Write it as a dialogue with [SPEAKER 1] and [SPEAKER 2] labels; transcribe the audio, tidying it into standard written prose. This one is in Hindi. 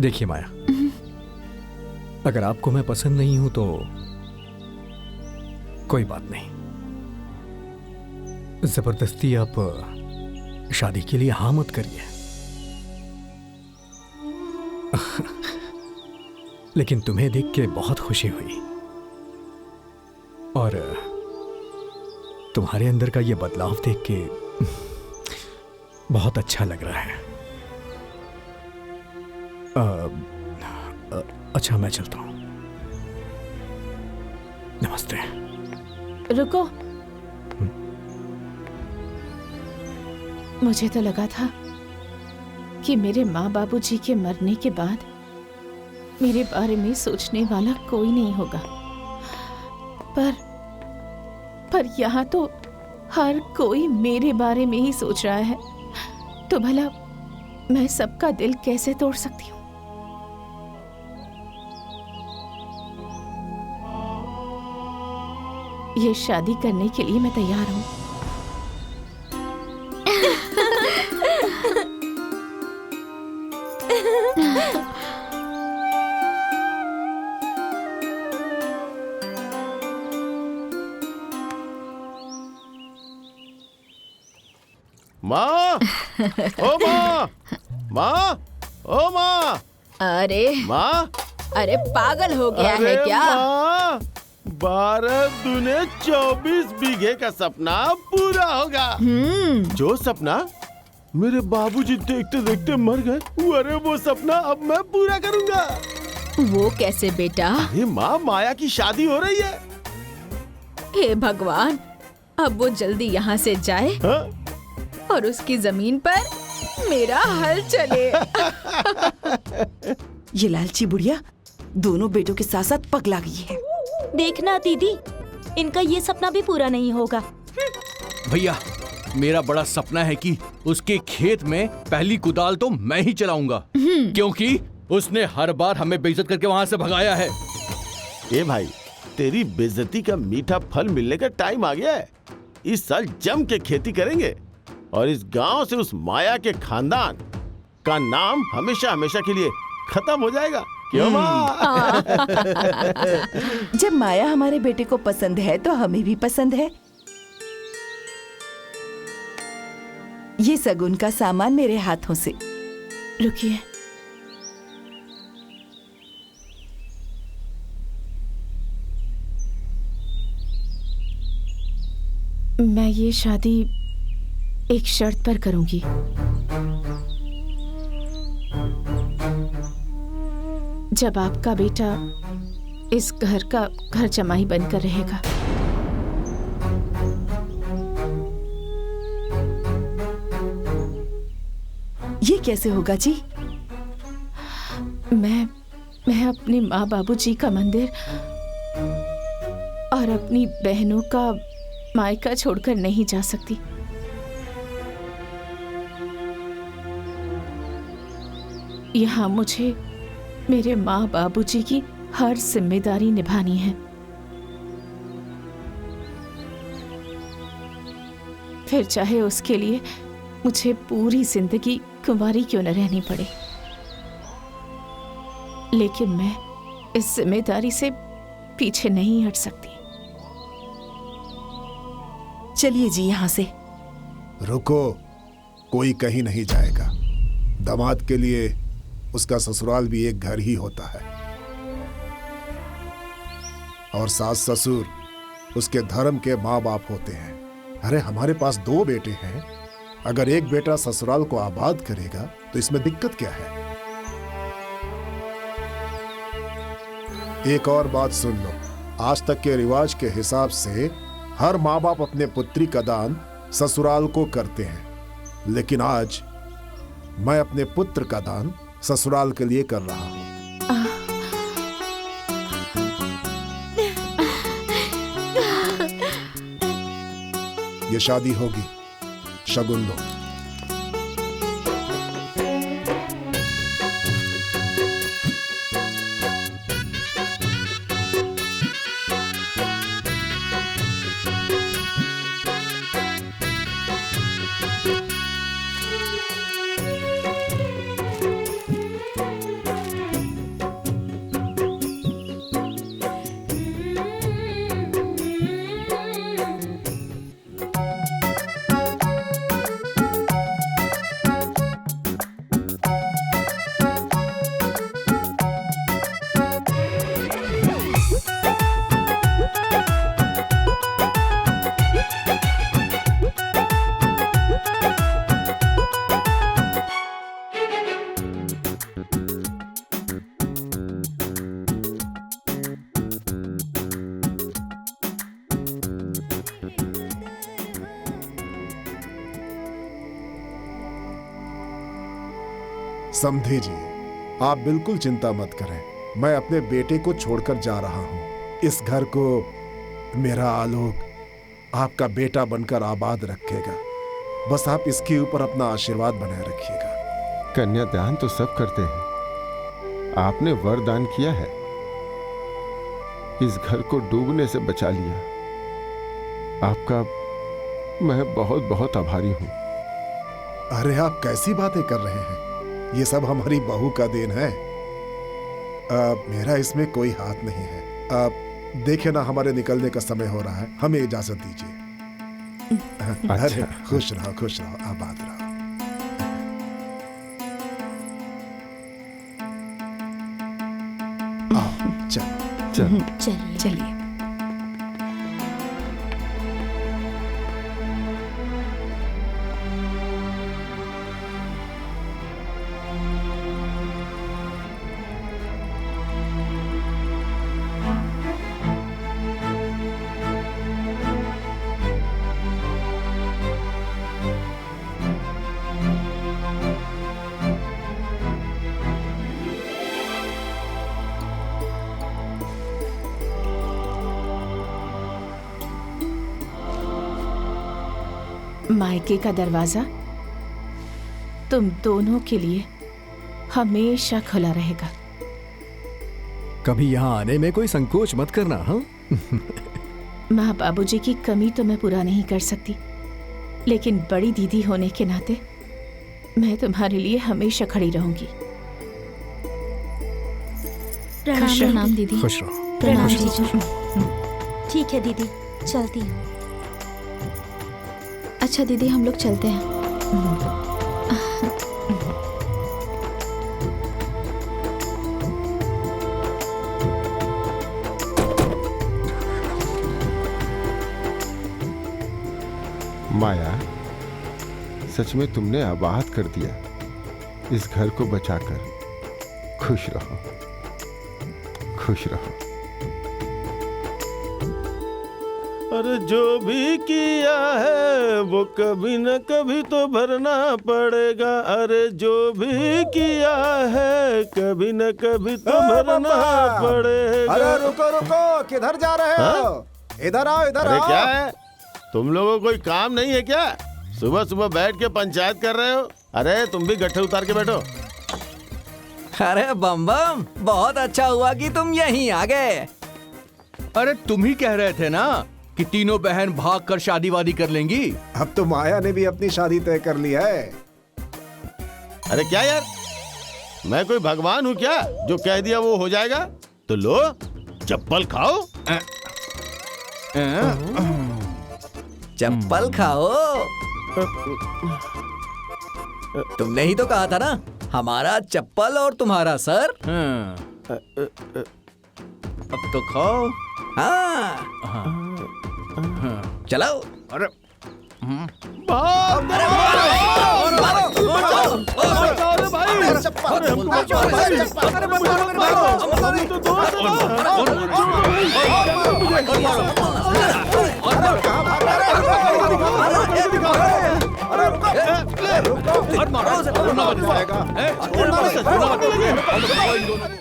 [SPEAKER 1] देखिए माया, अगर आपको मैं पसंद नहीं हूं तो कोई बात नहीं। जबरदस्ती आप शादी के लिए हाँ मत करिए। लेकिन तुम्हें देख के बहुत खुशी हुई और तुम्हारे अंदर का ये बदलाव देख के बहुत अच्छा लग रहा है। अच्छा, मैं चलता हूं। नमस्ते।
[SPEAKER 2] रुको, मुझे तो लगा था कि मेरे माँ बाबूजी के मरने के बाद मेरे बारे में सोचने वाला कोई नहीं होगा, पर यहाँ तो हर कोई मेरे बारे में ही सोच रहा है। तो भला मैं सबका दिल कैसे तोड़ सकती हूँ? ये शादी करने के लिए मैं तैयार हूँ।
[SPEAKER 3] माँ, ओ माँ, माँ, ओ माँ।
[SPEAKER 4] अरे
[SPEAKER 3] माँ,
[SPEAKER 4] अरे पागल हो गया है क्या?
[SPEAKER 3] माँ, 12 दूने 24 बीघे का सपना पूरा होगा। जो सपना मेरे बाबूजी देखते देखते मर गए, अरे वो सपना अब मैं पूरा करूँगा।
[SPEAKER 4] वो कैसे बेटा?
[SPEAKER 3] अरे माँ, माया की शादी हो रही है।
[SPEAKER 4] हे भगवान, अब वो जल्दी यहाँ से जाए
[SPEAKER 3] हाँ?
[SPEAKER 4] और उसकी जमीन पर मेरा हल चले।
[SPEAKER 5] ये लालची बुढ़िया दोनों बेटों के साथ साथ पगला गई है।
[SPEAKER 6] देखना दीदी, इनका ये सपना भी पूरा नहीं होगा।
[SPEAKER 7] भैया, मेरा बड़ा सपना है कि उसके खेत में पहली कुदाल तो मैं ही चलाऊंगा, क्योंकि उसने हर बार हमें बेइज्जत करके वहाँ से भगाया है।
[SPEAKER 3] ए भाई, तेरी बेइज्जती का मीठा फल मिलने का टाइम आ गया है। इस साल जम के खेती करेंगे और इस गांव से उस माया के खानदान का नाम हमेशा हमेशा के लिए खत्म हो जाएगा। क्यों माँ?
[SPEAKER 5] जब माया हमारे बेटे को पसंद है तो हमें भी पसंद है। ये सगुन का सामान मेरे हाथों से।
[SPEAKER 2] रुकिए, मैं ये शादी एक शर्त पर करूंगी। जब आपका बेटा इस घर का घर जमाई बनकर रहेगा।
[SPEAKER 5] ये कैसे होगा जी?
[SPEAKER 2] मैं अपने माँ बाबूजी का मंदिर और अपनी बहनों का मायका छोड़कर नहीं जा सकती। यहाँ मुझे मेरे माँ बाबूजी की हर जिम्मेदारी निभानी है। फिर चाहे उसके लिए मुझे पूरी जिंदगी कुंवारी क्यों न रहनी पड़े, लेकिन मैं इस जिम्मेदारी से पीछे नहीं हट सकती।
[SPEAKER 5] चलिए जी यहाँ से।
[SPEAKER 8] रुको, कोई कहीं नहीं जाएगा। दामाद के लिए उसका ससुराल भी एक घर ही होता है और सास ससुर उसके धर्म के माँ बाप होते हैं। अरे हमारे पास 2 बेटे हैं, अगर एक बेटा ससुराल को आबाद करेगा तो इसमें दिक्कत क्या है? एक और बात सुन लो, आज तक के रिवाज के हिसाब से हर माँ बाप अपने पुत्री का दान ससुराल को करते हैं, लेकिन आज मैं अपने पुत्र का दान ससुराल के लिए कर रहा हूं। ये शादी होगी, शगुन दो। समधी जी, आप बिल्कुल चिंता मत करें। मैं अपने बेटे को छोड़कर जा रहा हूँ। इस घर को मेरा आलोक आपका बेटा बनकर आबाद रखेगा। बस आप इसके ऊपर अपना आशीर्वाद बनाए रखिएगा।
[SPEAKER 3] कन्यादान तो सब करते हैं, आपने वरदान किया है, इस घर को डूबने से बचा लिया। आपका मैं बहुत बहुत आभारी हूं।
[SPEAKER 8] अरे आप कैसी बातें कर रहे हैं? ये सब हमारी बहू का देन है। मेरा इसमें कोई हाथ नहीं है। देखिए ना, हमारे निकलने का समय हो रहा है, हमें इजाजत दीजिए। अरे खुश रहो, आबाद रहो। आओ, चलो।
[SPEAKER 6] चलिए
[SPEAKER 2] चलिए। मायके का दरवाजा तुम दोनों के लिए हमेशा खुला रहेगा।
[SPEAKER 1] कभी यहाँ आने में कोई संकोच मत करना। हाँ,
[SPEAKER 2] माँ बाबूजी की कमी तो मैं पूरा नहीं कर सकती, लेकिन बड़ी दीदी होने के नाते मैं तुम्हारे लिए हमेशा खड़ी रहूंगी।
[SPEAKER 6] प्रणाम प्रणाम दीदी।
[SPEAKER 1] खुश रहो।
[SPEAKER 6] प्रणाम जीजू। ठीक है दीदी, चलती हूँ।
[SPEAKER 4] अच्छा दीदी, हम लोग चलते हैं।
[SPEAKER 3] माया, सच में तुमने आबाद कर दिया। इस घर को बचाकर खुश रहो, खुश रहो।
[SPEAKER 9] अरे जो भी किया है वो कभी न कभी तो भरना पड़ेगा। अरे जो भी किया है कभी न कभी तो भरना पड़ेगा।
[SPEAKER 8] अरे रुको, किधर जा रहे हो? इधर आओ, इधर
[SPEAKER 3] अरे
[SPEAKER 8] आओ।
[SPEAKER 3] क्या है, तुम लोगों को कोई काम नहीं है क्या? सुबह सुबह बैठ के पंचायत कर रहे हो? अरे तुम भी गट्ठे उतार के बैठो।
[SPEAKER 10] अरे बम बम, बहुत अच्छा हुआ कि तुम यहीं आ गए।
[SPEAKER 7] अरे तुम ही कह रहे थे ना कि तीनों बहन भाग कर शादी वादी कर लेंगी।
[SPEAKER 8] अब तो माया ने भी अपनी शादी तय कर ली है।
[SPEAKER 3] अरे क्या यार, मैं कोई भगवान हूँ क्या जो कह दिया वो हो जाएगा? तो लो, चप्पल खाओ।
[SPEAKER 10] चप्पल खाओ। तुमने ही तो कहा था ना, हमारा चप्पल और तुम्हारा सर।
[SPEAKER 7] अब तो खाओ।
[SPEAKER 10] हाँ, चलो।
[SPEAKER 7] अरे
[SPEAKER 8] अरे